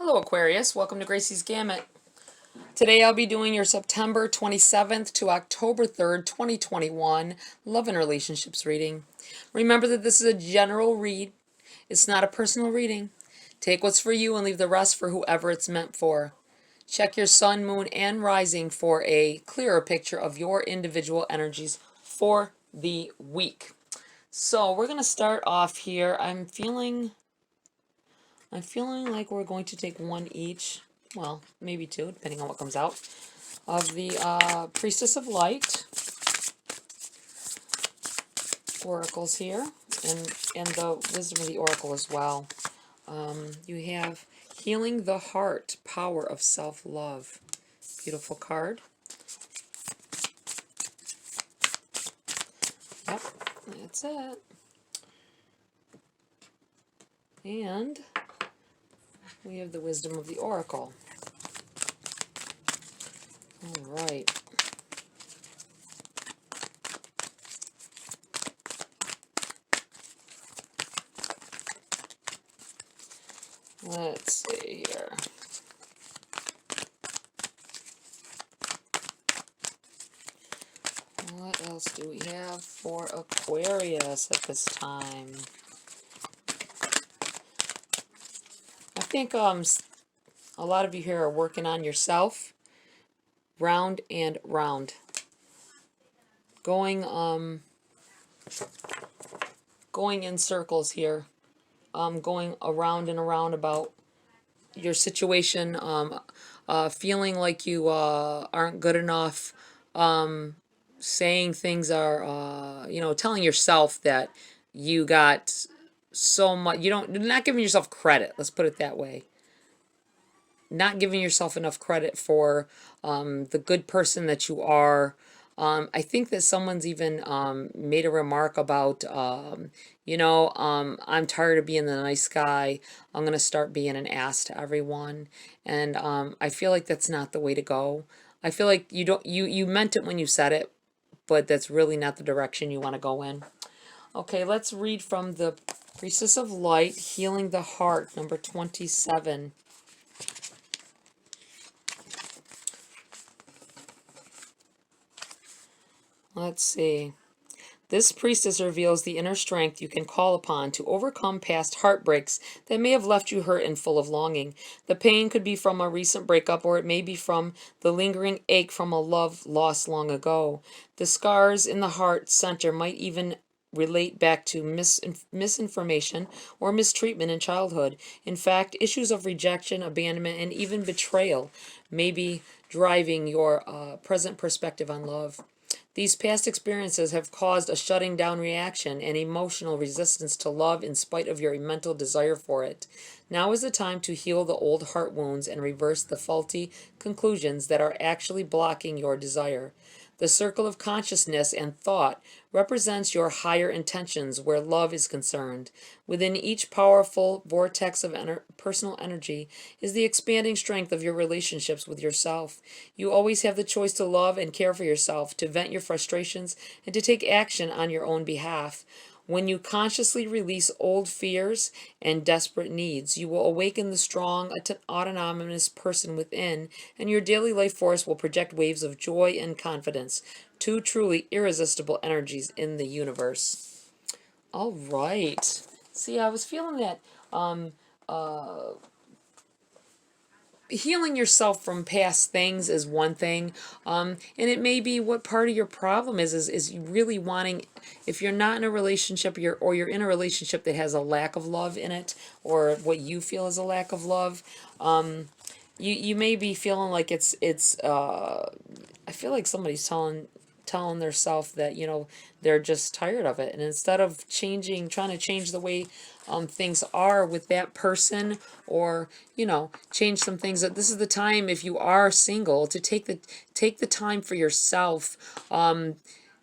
Hello Aquarius, welcome to GRAYCI'S Gamut. Today I'll be doing your September 27th to October 3rd, 2021 Love and Relationships reading. Remember that this is a general read. It's not a personal reading. Take what's for you and leave the rest for whoever it's meant for. Check your sun, moon, and rising for a clearer picture of your individual energies for the week. So we're going to start off here. I'm feeling like we're going to take one each, well, maybe two, depending on what comes out, of the Priestess of Light oracles here, and the Wisdom of the Oracle as well. You have Healing the Heart, Power of Self-Love. Beautiful card. Yep, that's it. And we have the Wisdom of the Oracle. All right. Let's see here. What else do we have for Aquarius at this time? I think a lot of you here are working on yourself. Round and round. Going in circles here. Going around and around about your situation. Feeling like you aren't good enough. Saying things are, telling yourself that you got so much. You're not giving yourself credit. Let's put it that way. Not giving yourself enough credit for the good person that you are. I think that someone's even made a remark about, I'm tired of being the nice guy. I'm going to start being an ass to everyone. And I feel like that's not the way to go. I feel like you meant it when you said it, but that's really not the direction you want to go in. Okay, let's read from the Priestess of Light, Healing the Heart, number 27. Let's see. This priestess reveals the inner strength you can call upon to overcome past heartbreaks that may have left you hurt and full of longing. The pain could be from a recent breakup, or it may be from the lingering ache from a love lost long ago. The scars in the heart center might even relate back to misinformation or mistreatment in childhood. In fact, issues of rejection, abandonment, and even betrayal may be driving your present perspective on love. These past experiences have caused a shutting down reaction and emotional resistance to love in spite of your mental desire for it. Now is the time to heal the old heart wounds and reverse the faulty conclusions that are actually blocking your desire. The circle of consciousness and thought represents your higher intentions where love is concerned. Within each powerful vortex of personal energy is the expanding strength of your relationships with yourself. You always have the choice to love and care for yourself, to vent your frustrations, and to take action on your own behalf. When you consciously release old fears and desperate needs, you will awaken the strong, autonomous person within, and your daily life force will project waves of joy and confidence, two truly irresistible energies in the universe. All right. See, I was feeling that healing yourself from past things is one thing, and it may be what part of your problem is really wanting, if you're not in a relationship, you're in a relationship that has a lack of love in it, or what you feel is a lack of love, you may be feeling like it's I feel like somebody's telling themselves that they're just tired of it, and instead of trying to change the way things are with that person, or change some things, that this is the time, if you are single, to take the time for yourself.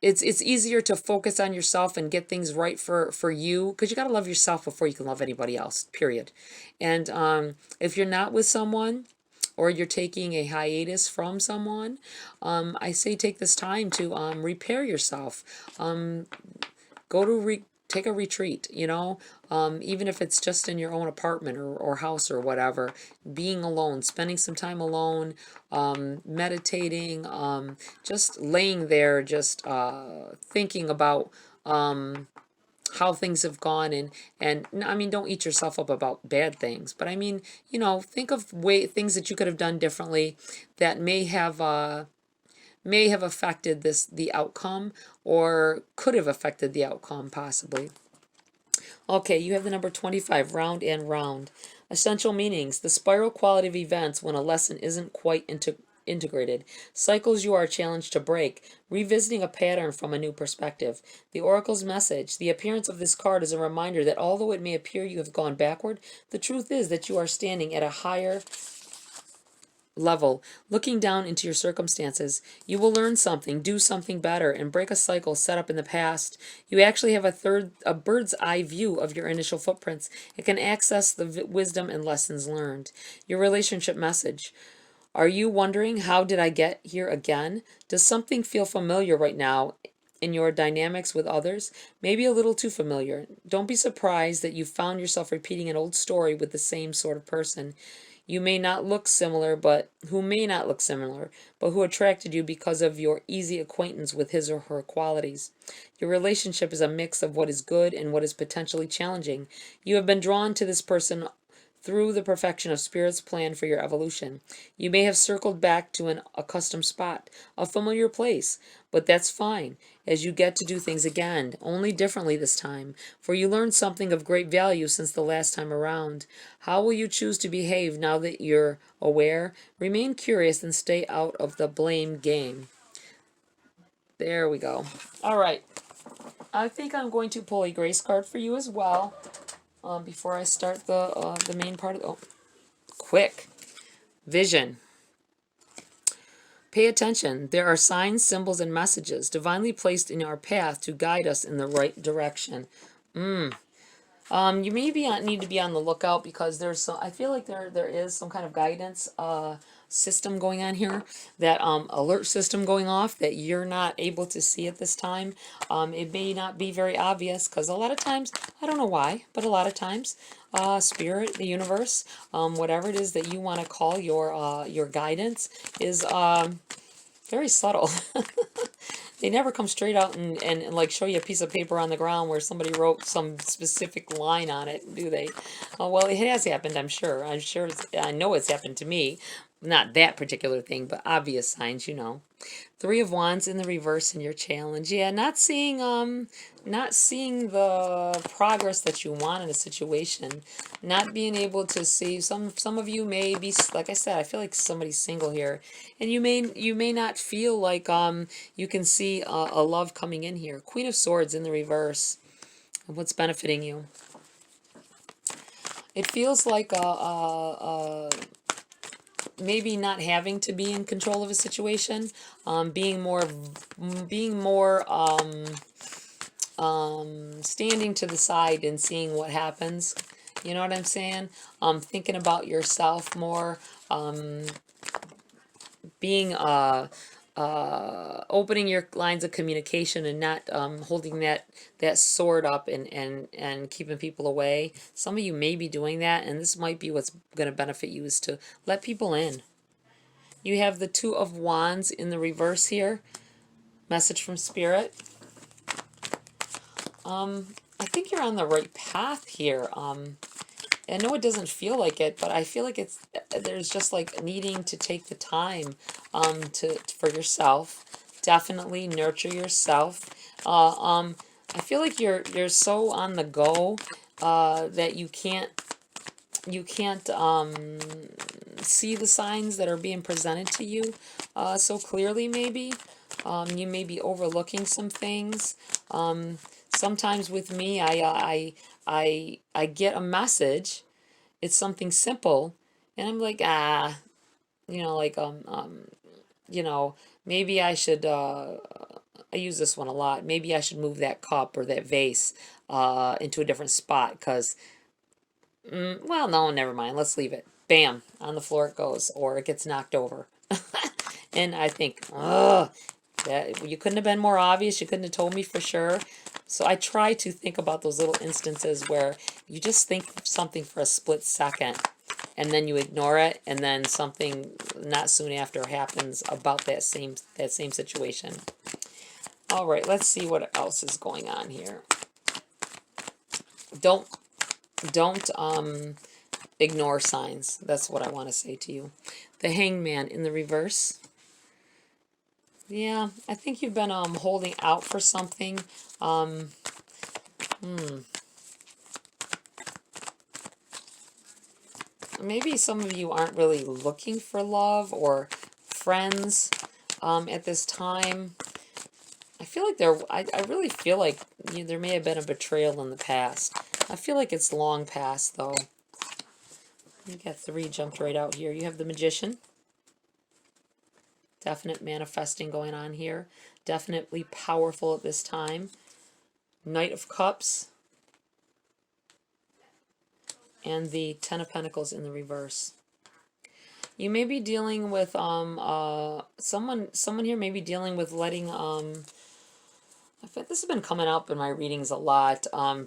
It's easier to focus on yourself and get things right for you, because you got to love yourself before you can love anybody else, period. And if you're not with someone, or you're taking a hiatus from someone, I say take this time to repair yourself. Go to take a retreat, you know, even if it's just in your own apartment or house or whatever, being alone, spending some time alone, meditating, just laying there, just thinking about how things have gone, and I mean, don't eat yourself up about bad things, but I mean, you know, think of things that you could have done differently that may have affected the outcome, or could have affected the outcome possibly. Okay, you have the number 25, round and round. Essential meanings: the spiral quality of events when a lesson isn't quite integrated. Cycles you are challenged to break, revisiting a pattern from a new perspective. The Oracle's message: the appearance of this card is a reminder that although it may appear you have gone backward, the truth is that you are standing at a higher level, looking down into your circumstances. You will learn something, do something better, and break a cycle set up in the past. You actually have a bird's eye view of your initial footprints. It can access the wisdom and lessons learned. Your relationship message: are you wondering, how did I get here again? Does something feel familiar right now in your dynamics with others? Maybe a little too familiar. Don't be surprised that you found yourself repeating an old story with the same sort of person. You may not look similar, but who may not look similar, but who attracted you because of your easy acquaintance with his or her qualities. Your relationship is a mix of what is good and what is potentially challenging. You have been drawn to this person through the perfection of Spirit's plan for your evolution. You may have circled back to an accustomed spot, a familiar place, but that's fine, as you get to do things again, only differently this time, for you learned something of great value since the last time around. How will you choose to behave now that you're aware? Remain curious and stay out of the blame game. There we go. All right. I think I'm going to pull a grace card for you as well. Before I start the main part of quick vision. Pay attention. There are signs, symbols, and messages divinely placed in our path to guide us in the right direction. You may need to be on the lookout, because I feel like there is some kind of guidance system going on here, that alert system going off that you're not able to see at this time. It may not be very obvious, because a lot of times, I don't know why, but a lot of times spirit, the universe, whatever it is that you want to call your guidance, is very subtle. They never come straight out and like show you a piece of paper on the ground where somebody wrote some specific line on it, do they? Well, it has happened, I'm sure. I know it's happened to me. Not that particular thing, but obvious signs, you know. Three of Wands in the reverse in your challenge. Yeah, not seeing the progress that you want in a situation. Not being able to see, some of you may be, like I said, I feel like somebody's single here, and you may not feel like you can see a love coming in here. Queen of Swords in the reverse. What's benefiting you? It feels like maybe not having to be in control of a situation, being more standing to the side and seeing what happens. You know what I'm saying? Thinking about yourself more, being opening your lines of communication and not holding that sword up and keeping people away. Some of you may be doing that, and this might be what's going to benefit you, is to let people in. You have the Two of Wands in the reverse here. Message from Spirit. I think you're on the right path here. I know it doesn't feel like it, but I feel like there's just like needing to take the time for yourself. Definitely nurture yourself. I feel like you're so on the go that you can't see the signs that are being presented to you so clearly. Maybe you may be overlooking some things. Sometimes with me, I get a message. It's something simple, and I'm like, like maybe I should. I use this one a lot. Maybe I should move that cup or that vase into a different spot, because, well, no, never mind. Let's leave it. Bam, on the floor it goes, or it gets knocked over. And I think, that you couldn't have been more obvious. You couldn't have told me for sure. So I try to think about those little instances where you just think something for a split second and then you ignore it, and then something not soon after happens about that same situation. All right, let's see what else is going on here. Don't ignore signs. That's what I want to say to you. The Hangman in the reverse. Yeah, I think you've been holding out for something. Maybe some of you aren't really looking for love or friends at this time. I feel like I really feel like there may have been a betrayal in the past. I feel like it's long past, though. You got 3 jumped right out here. You have the Magician. Definite manifesting going on here. Definitely powerful at this time. Knight of Cups. And the Ten of Pentacles in the reverse. You may be dealing with someone here may be dealing with letting I think this has been coming up in my readings a lot. A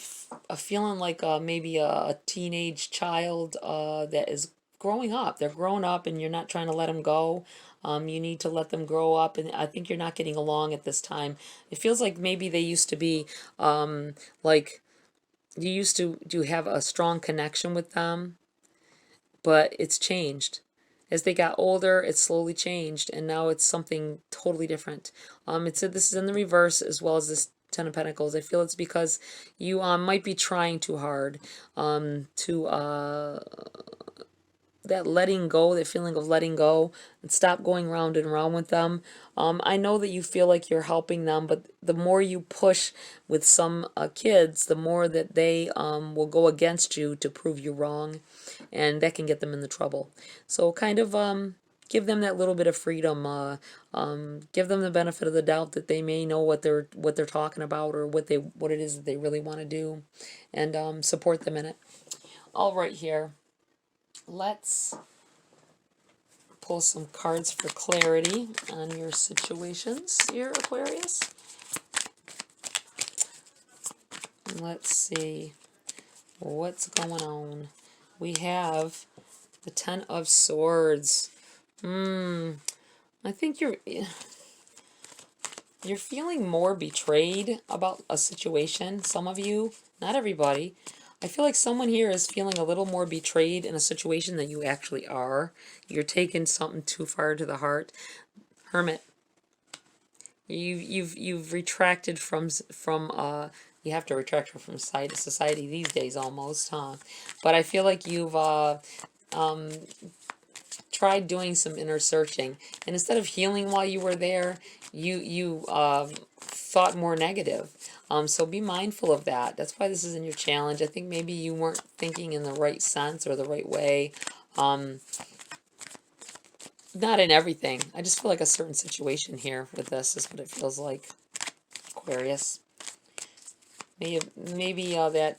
feeling like maybe a teenage child that is growing up. They're grown up and you're not trying to let them go. You need to let them grow up, and I think you're not getting along at this time. It feels like maybe they used to be like you used to have a strong connection with them, but it's changed. As they got older, it slowly changed, and now it's something totally different. It said this is in the reverse as well as this Ten of Pentacles. I feel it's because you might be trying too hard to that letting go, that feeling of letting go, and stop going round and round with them. I know that you feel like you're helping them, but the more you push with some kids, the more that they will go against you to prove you wrong, and that can get them into trouble. So kind of give them that little bit of freedom. Give them the benefit of the doubt that they may know what they're talking about, or what it is that they really want to do, and support them in it. All right, here. Let's pull some cards for clarity on your situations here, Aquarius. Let's see what's going on. We have the Ten of Swords. I think you're feeling more betrayed about a situation. Some of you, not everybody. I feel like someone here is feeling a little more betrayed in a situation than you actually are. You're taking something too far to the heart. Hermit. You've retracted from you have to retract from society these days almost, huh? But I feel like you've tried doing some inner searching, and instead of healing while you were there, you thought more negative. So be mindful of that. That's why this is in your challenge. I think maybe you weren't thinking in the right sense or the right way. Not in everything. I just feel like a certain situation here with this is what it feels like, Aquarius. Maybe that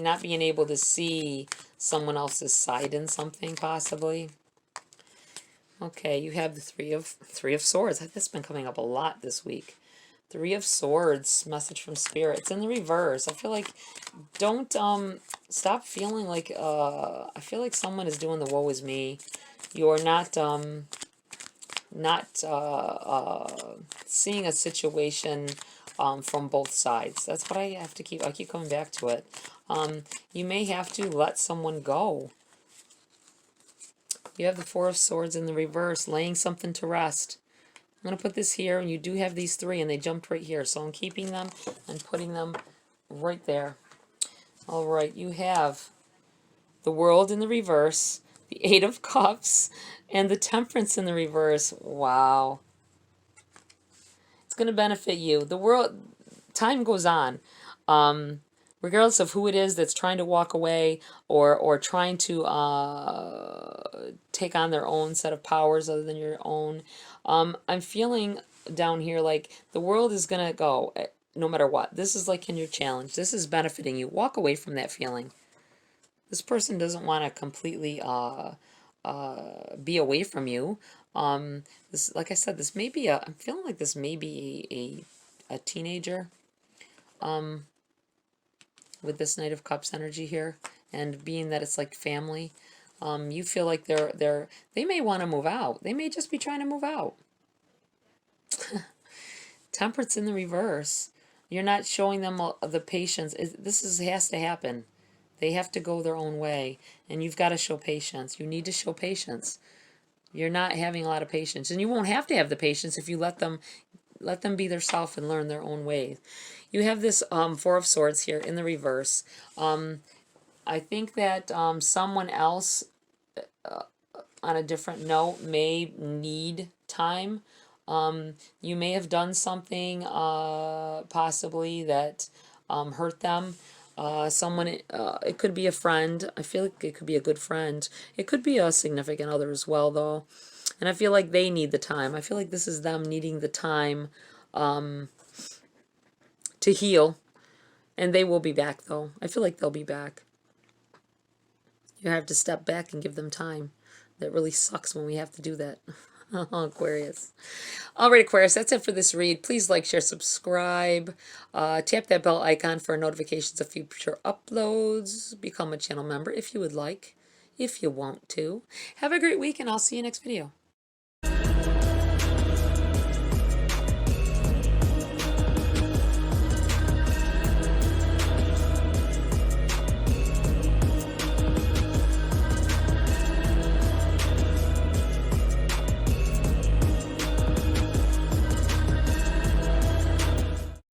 not being able to see someone else's side in something, possibly. Okay, you have the Three of Swords. That's been coming up a lot this week. 3 of Swords, message from Spirit. It's in the reverse. I feel like don't stop feeling like I feel like someone is doing the woe is me. You're not seeing a situation from both sides. That's what I keep coming back to it. You may have to let someone go. You have the 4 of Swords in the reverse, laying something to rest. I'm going to put this here, and you do have these 3, and they jumped right here. So I'm keeping them and putting them right there. All right, you have the World in the reverse, the 8 of Cups, and the Temperance in the reverse. Wow. It's going to benefit you. The world, time goes on. Regardless of who it is that's trying to walk away or trying to take on their own set of powers other than your own, I'm feeling down here like the world is going to go no matter what. This is like in your challenge. This is benefiting you. Walk away from that feeling. This person doesn't want to completely be away from you. This, like I said, this may be a, I'm feeling like this may be a teenager, with this Knight of Cups energy here, and being that it's like family, you feel like they may want to move out. They may just be trying to move out. Temperance in the reverse. You're not showing them the patience. Has to happen. They have to go their own way, and you've got to show patience. You need to show patience. You're not having a lot of patience, and you won't have to have the patience if you let them be their self and learn their own ways. You have this Four of Swords here in the reverse. I think that someone else, on a different note, may need time. You may have done something possibly that hurt them. Someone, it could be a friend. I feel like it could be a good friend. It could be a significant other as well, though. And I feel like they need the time. I feel like this is them needing the time to heal. And they will be back, though. I feel like they'll be back. You have to step back and give them time. That really sucks when we have to do that. Aquarius. All right, Aquarius, that's it for this read. Please like, share, subscribe. Tap that bell icon for notifications of future uploads. Become a channel member if you would like, if you want to. Have a great week, and I'll see you next video.